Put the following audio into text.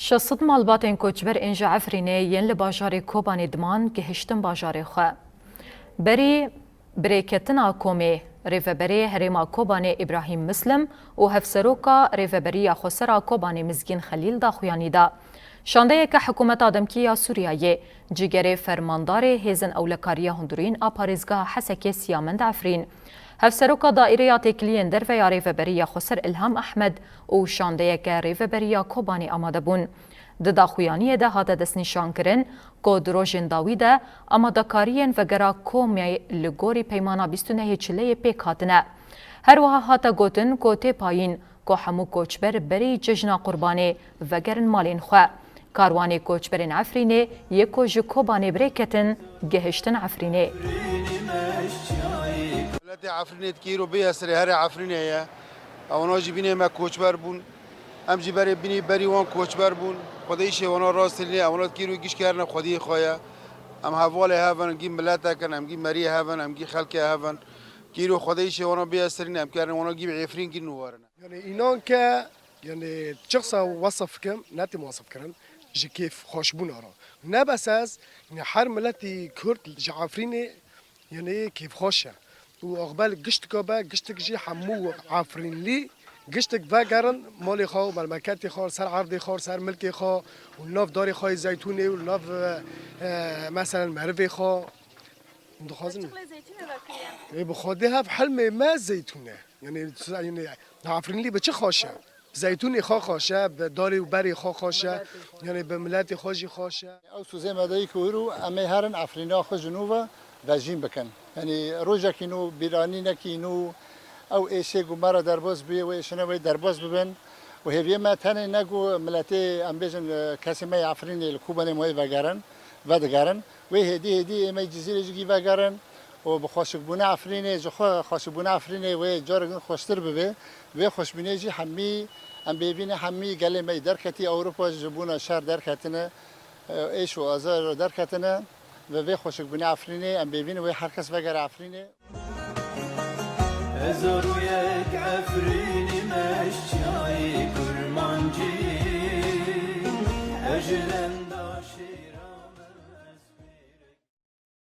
شصد مالباتên koçber ji Efrînê yên li bajarê Kobanê diman gihiştin bajarê xwe. Berî birêketina Komê, rêveberê Herêma Kobanê İbrahîm Mislim û hevseroka rêveberiya Xwesera Kobanê Mizgîn Xelîl daxuyanî da. Şandeyeke hikûmeta Demkî ya Sûriyayê cîgerê fermandarê hêzin ewlekariya hundirîn a parêzgeha Hesekê Siyamend Efrîn. Hevseroka Daîreya Têkiliyên Derveya Rêveberiya Xweser İlham Ehmed û şandeyeke rêveberiya Kobanê amade bûn. Di daxuyaniyê de hate destnîşankirin ku di rojên dawî de amadekariyên vegera Komê li gorî peymana 29 Çileyê pêk hatine. Her wiha hate gotin ku tê payîn ku hemû koçber berî cejna Qurbanê vegerin malên xwe. Karwanê koçberên Efrînê yê ku ji Kobanê birêketin gihiştin Efrînê. عفرینه کیرو بیا سری هر عفرینه یا آنها بینه ما کوچبر بون هم جی بری بینی بری وان کوچبر بون خدایشه وانا راست لی آنها کیرو گیش کردن خدای خوایا هم حواله هفن گیم ملتا کن هم گیم مری هفن هم گی خلق هفن کیرو خدایشه وانا بیا سری نم کردن وانا گیم عفرین کی نوارن يعني اینان که يعني شخص وصف کم نتی وصف کردن جی کیف خوشبون آرا نه بس از يعني هر ملتی کرد جعفرینه يعني کیف خوشه و اقبال گشت کابه گشت کجی همو عفرین لی گشت وگرن مالی خو ملکتی خو سر عرضی خو سر ملکی خو و ناف داری خو زیتونی و ناف مثلا مروی خو دخوازن بخوده هف حلم ما زیتونه يعني عفرین لی بچه خوشه زیتونی خو خوشه به داری و بری خو خوشه يعني به ملت خوشی خوشه او سوزه مدایی کورو امی هرن عفرینا خو جنوبه رژیم بکن یعنی روزا که نو بیرانی نکی نو او ایشه گمارا درباز بی و ایشنا وی درباز ببن و هیویه ما تنه نگو ملتی ام بیجن کسی ما عفرین الکوبان موی وگرن و دگرن و هدی ما جزیره جگی وگرن و بخوشک بونه عفرین جخوا خوشک بونه عفرین و جارگن خوشتر ببه و خوشبینه جی همی ام ببینه همی گله ما درکتی اروپا جبونه شهر درکتنه ایش و آزار درکتنه و وی خوشک بونه عفرینه ام ببینه و هر کس وگر عفرینه هزار و یک عفرینی مشچای کرمانجی اجلن